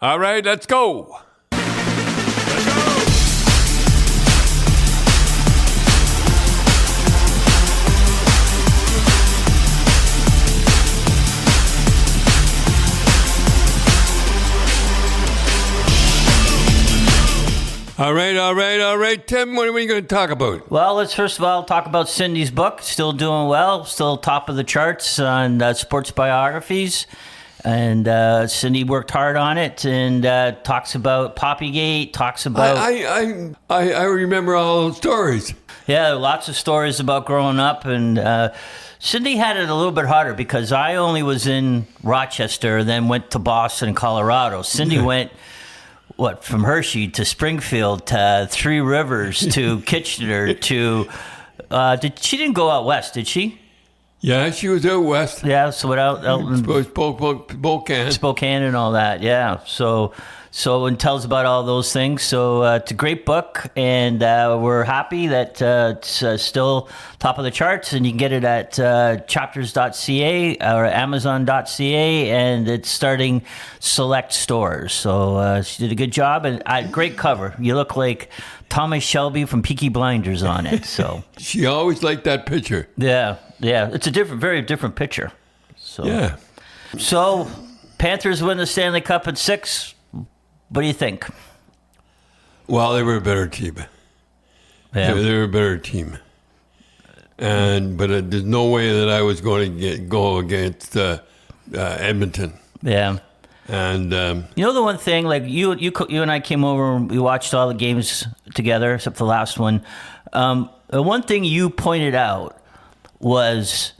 All right, let's go. All right, Tim, what are we going to talk about? Well, let's first of all talk about Cindy's book. Still doing well, still top of the charts on sports biographies. And Cindy worked hard on it and talks about Poppygate, talks about... I remember all those stories. Yeah, lots of stories about growing up. And Cindy had it a little bit harder because I only was in Rochester, then went to Boston and Colorado. Cindy went... from Hershey to Springfield to Three Rivers to Kitchener to... she didn't go out west, did she? Yeah, she was out west. Yeah, so out in Spokane and all that, yeah. So and tells about all those things. So it's a great book, and we're happy that it's still top of the charts, and you can get it at chapters.ca or amazon.ca, and it's starting select stores. So she did a good job, and great cover. You look like Thomas Shelby from Peaky Blinders on it. So she always liked that picture. Yeah, it's a very different picture. So yeah. So Panthers win the Stanley Cup at 6. What do you think? Well, they were a better team. Yeah. They were a better team. But there's no way that I was going to go against Edmonton. Yeah. And you know the one thing, like you and I came over and we watched all the games together except the last one. The one thing you pointed out was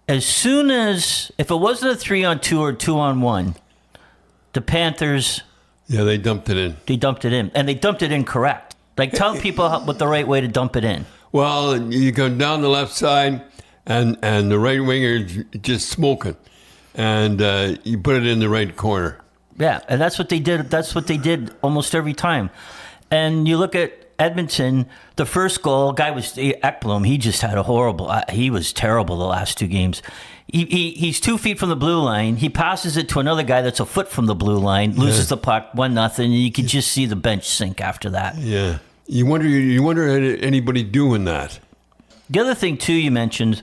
as soon as if it wasn't a 3-on-2 or 2-on-1, the Panthers. Yeah, they dumped it in. And they dumped it in correct. Like, tell people what the right way to dump it in. Well, you go down the left side, and the right winger is just smoking, and you put it in the right corner. Yeah, and that's what they did. That's what they did almost every time. And you look at Edmonton, the first goal, guy was Ekblom. He just had a horrible. He was terrible the last two games. He's 2 feet from the blue line. He passes it to another guy that's a foot from the blue line, loses the puck, 1-0, and you could just see the bench sink after that. Yeah. You wonder anybody doing that. The other thing, too, you mentioned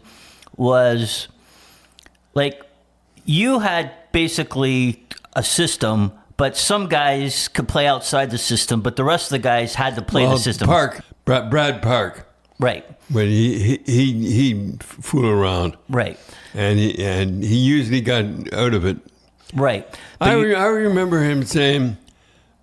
was, like, you had basically a system, but some guys could play outside the system, but the rest of the guys had to play the system. Brad Park. Right. When he fooled around. Right. And he usually got out of it. Right. I remember him saying,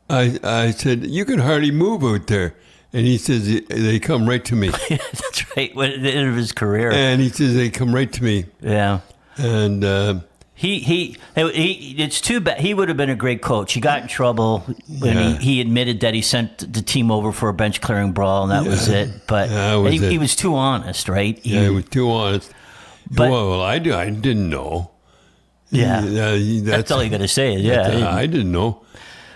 I said, you can hardly move out there. And he says, they come right to me. That's right. At the end of his career. And he says, they come right to me. Yeah. And he it's too bad. He would have been a great coach. He got in trouble when he admitted that he sent the team over for a bench clearing brawl, and that was it. But he was too honest, right? He was too honest. But, well, I didn't know. Yeah, that's all you got to say. Yeah, I didn't know.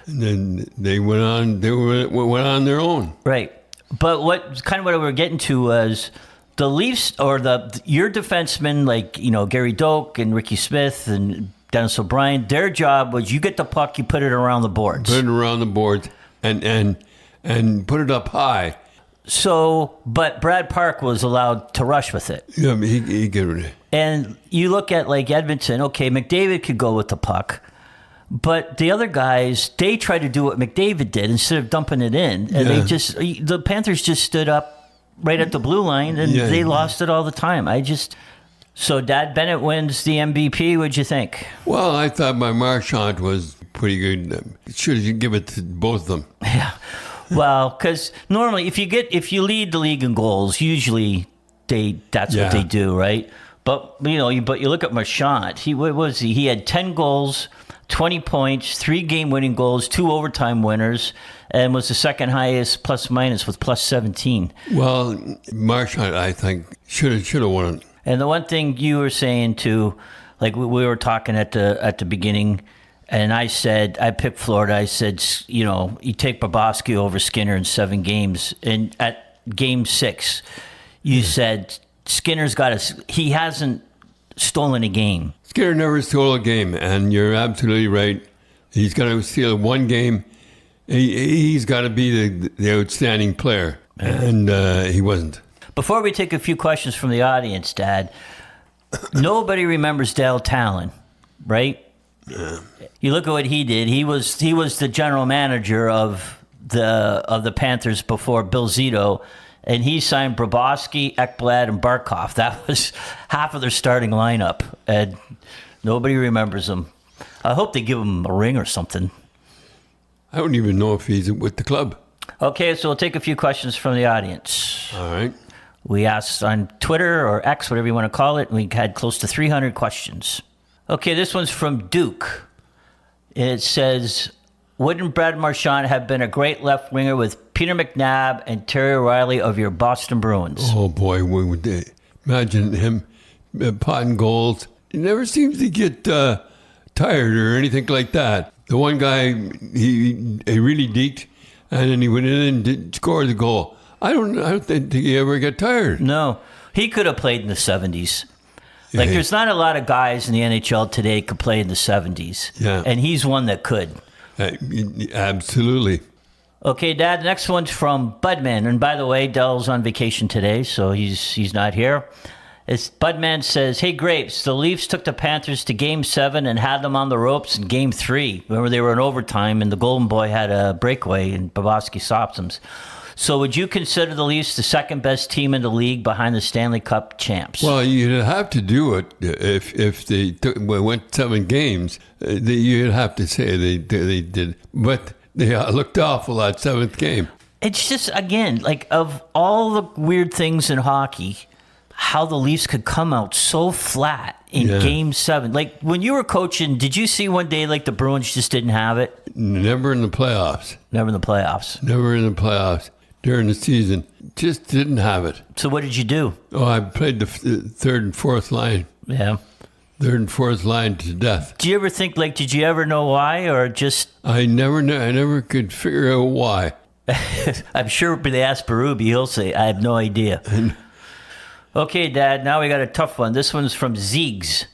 And then they went on. They went on their own. Right. But what we were getting to was the Leafs or your defensemen, like Gary Doak and Ricky Smith and Dennis O'Brien. Their job was you get the puck, you put it around the boards. Put it around the boards and put it up high. So, but Brad Park was allowed to rush with it. Yeah, he get rid of it. And you look at like Edmonton. Okay, McDavid could go with the puck. But the other guys, they tried to do what McDavid did instead of dumping it in. And the Panthers just stood up right at the blue line and they lost it all the time. So Dad Bennett wins the MVP. What'd you think? Well, I thought my Marchand was pretty good. Should give it to both of them. Yeah. Well, because normally if you lead the league in goals, usually that's what they do, right? But you look at Marchand. He had 10 goals, 20 points, 3 game-winning goals, 2 overtime winners, and was the second highest plus-minus with plus 17. Well, Marchand, I think, should have won it. And the one thing you were saying too, like we were talking at the beginning, and I picked Florida. I said, you take Bobrovsky over Skinner in 7 games, and at Game 6, you said Skinner's he hasn't stolen a game. Skinner never stole a game, and you're absolutely right. He's got to steal one game. He's got to be the outstanding player, and he wasn't. Before we take a few questions from the audience, Dad, nobody remembers Dale Talon, right? Yeah. You look at what he did. He was the general manager of the Panthers before Bill Zito, and he signed Bobrovsky, Ekblad, and Barkov. That was half of their starting lineup, and nobody remembers him. I hope they give him a ring or something. I don't even know if he's with the club. Okay, so we'll take a few questions from the audience. All right. We asked on Twitter or X, whatever you want to call it, and we had close to 300 questions. Okay, this one's from Duke. It says, wouldn't Brad Marchand have been a great left winger with Peter McNabb and Terry O'Reilly of your Boston Bruins? Oh, boy. Imagine him potting goals. He never seems to get tired or anything like that. The one guy, he really deked, and then he went in and scored the goal. I don't think he ever got tired. No. He could have played in the 70s. Like, there's not a lot of guys in the NHL today could play in the 70s. Yeah. And he's one that could. Absolutely. Okay, Dad, the next one's from Budman. And by the way, Dell's on vacation today, so he's not here. Budman says, hey, Grapes, the Leafs took the Panthers to Game 7 and had them on the ropes in Game 3. Remember, they were in overtime, and the Golden Boy had a breakaway, and Bobrovsky stopped them. So would you consider the Leafs the second-best team in the league behind the Stanley Cup champs? Well, you'd have to do it if they went 7 games. You'd have to say they did. But they looked awful that 7th game. It's just, again, like, of all the weird things in hockey, how the Leafs could come out so flat in Game 7. Like, when you were coaching, did you see one day, like, the Bruins just didn't have it? Never in the playoffs. Never in the playoffs. Never in the playoffs. During the season, just didn't have it. So what did you do? Oh, I played the third and fourth line. Yeah. Third and fourth line to death. Do you ever think, like, did you ever know why, or just... I never could figure out why. I'm sure if they ask Berube, he'll say, I have no idea. Okay, Dad, now we got a tough one. This one's from Zeegs.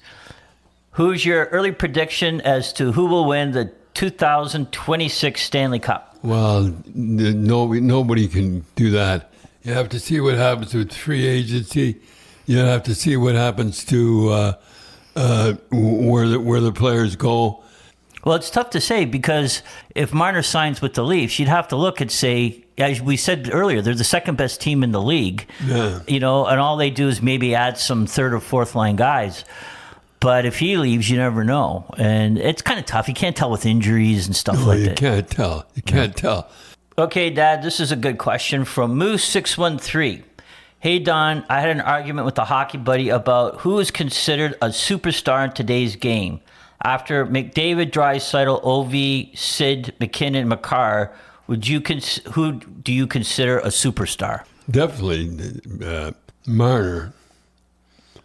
Who's your early prediction as to who will win the 2026 Stanley Cup? Well, nobody can do that. You have to see what happens with free agency. You have to see what happens to where the players go. Well, it's tough to say because if Marner signs with the Leafs, you'd have to look and say, as we said earlier, they're the second best team in the league. Yeah. You know, and all they do is maybe add some third or fourth line guys. But if he leaves, you never know. And it's kind of tough. You can't tell with injuries and stuff like that. You can't tell. You can't tell. Okay, Dad, this is a good question from Moose613. Hey, Don, I had an argument with a hockey buddy about who is considered a superstar in today's game. After McDavid, Draisaitl, Ovi, Sid, McKinnon, Makar, who do you consider a superstar? Definitely Marner.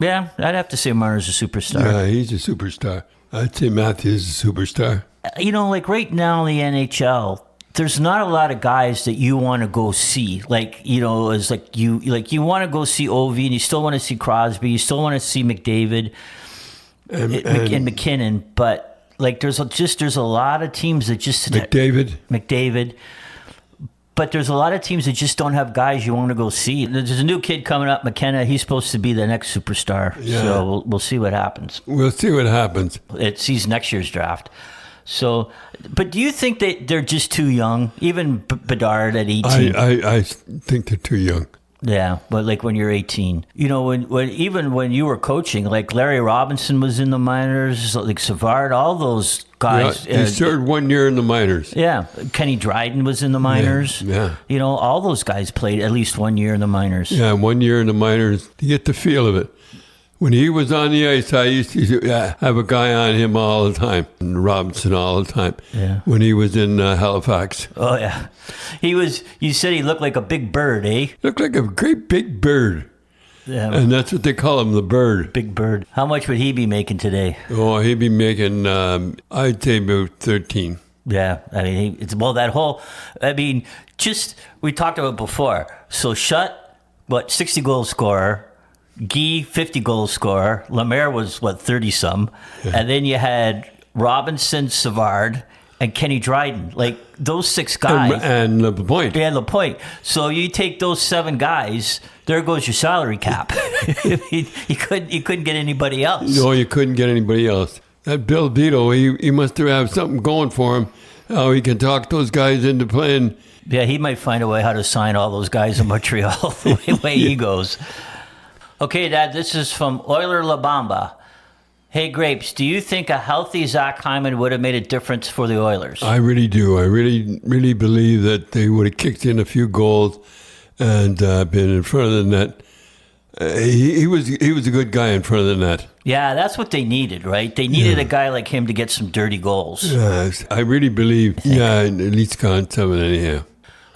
Yeah, I'd have to say Marner's a superstar. Yeah, he's a superstar. I'd say Matthews is a superstar. You know, like right now in the NHL, there's not a lot of guys that you want to go see. Like, you know, it's like you want to go see Ovi, and you still want to see Crosby, you still want to see McDavid and McKinnon, but like there's a lot of teams that just McDavid. But there's a lot of teams that just don't have guys you want to go see. There's a new kid coming up, McKenna. He's supposed to be the next superstar. Yeah. So we'll see what happens. We'll see what happens. He's next year's draft. So, but do you think that they're just too young? Even Bedard at 18? I think they're too young. Yeah, but like when you're 18, you know, when you were coaching, like Larry Robinson was in the minors, like Savard, all those guys. Yeah, he started 1 year in the minors. Yeah, Kenny Dryden was in the minors. Yeah. You know, all those guys played at least 1 year in the minors. Yeah, 1 year in the minors to get the feel of it. When he was on the ice, I used to have a guy on him all the time, and Robinson all the time. Yeah. When he was in Halifax. Oh yeah, you said he looked like a big bird, eh? Looked like a great big bird. Yeah. And that's what they call him, the bird. Big bird. How much would he be making today? Oh, he'd be making, I'd say about 13. Yeah, I mean, we talked about it before. So Shutt, 60 goal scorer. Guy, 50 goal scorer. Lemaire was 30 some, and then you had Robinson, Savard, and Kenny Dryden. Like, those 6 guys. And LaPointe. Yeah, LaPointe. So you take those 7 guys, there goes your salary cap. you couldn't get anybody else. No, you couldn't get anybody else. That Bill Vito, he must have something going for him. How he can talk those guys into playing. Yeah, he might find a way how to sign all those guys in Montreal the way he goes. Okay, Dad, this is from Euler La Bamba. Hey, Grapes, do you think a healthy Zach Hyman would have made a difference for the Oilers? I really do. I really believe that they would have kicked in a few goals and been in front of the net. He was a good guy in front of the net. Yeah, that's what they needed, right? They needed a guy like him to get some dirty goals. Yes, I really believe. Yeah, at least gone 7 anyhow.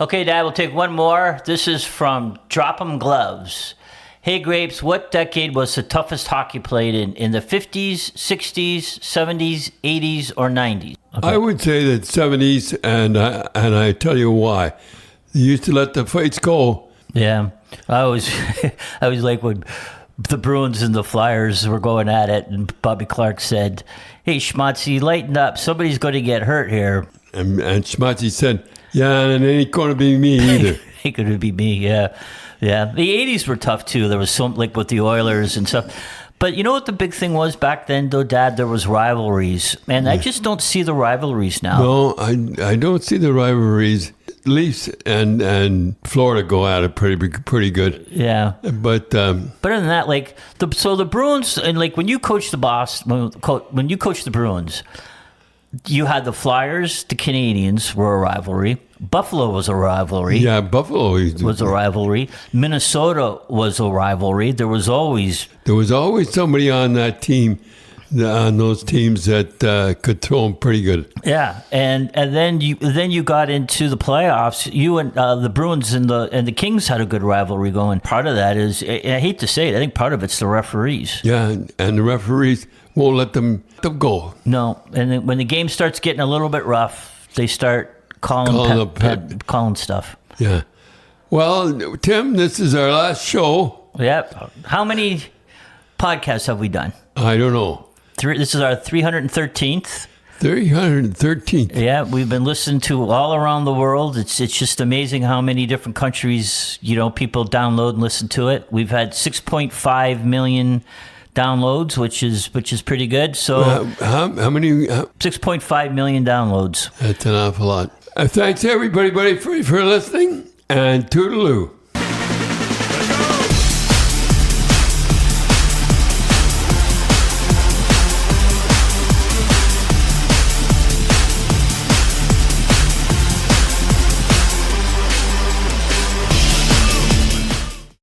Okay, Dad, we'll take one more. This is from Drop 'em Gloves. Hey, Grapes, what decade was the toughest hockey played in the 50s, 60s, 70s, 80s, or 90s? Okay. I would say that 70s, and I tell you why. They used to let the fights go. Yeah, I was like when the Bruins and the Flyers were going at it, and Bobby Clark said, "Hey, Schmatzy, lighten up. Somebody's going to get hurt here." And Schmatzy said, "Yeah, and it ain't going to be me either." It could be me, yeah. Yeah, the 80s were tough, too. There was some, like, with the Oilers and stuff. But you know what the big thing was back then, though, Dad? There was rivalries. And I just don't see the rivalries now. No, I don't see the rivalries. Leafs and Florida go at it pretty good. Yeah. But other than that, like, the Bruins, and, like, when you coach when you coach the Bruins, you had the Flyers, the Canadians were a rivalry. Buffalo was a rivalry. Yeah, Buffalo was a rivalry. Minnesota was a rivalry. There was always somebody on that team, on those teams that could throw them pretty good. Yeah, and then you got into the playoffs. You and the Bruins and the Kings had a good rivalry going. Part of that is, I hate to say it, I think part of it's the referees. Yeah, and the referees won't let them go. No, and then when the game starts getting a little bit rough, they start calling stuff. Yeah. Well, Tim, this is our last show. Yep. How many podcasts have we done? I don't know. This is our 313th. 313th. Yeah, we've been listened to all around the world. It's just amazing how many different countries, people download and listen to it. We've had 6.5 million downloads, which is pretty good. So how many? 6.5 million downloads. That's an awful lot. Thanks everybody for listening, and toodaloo.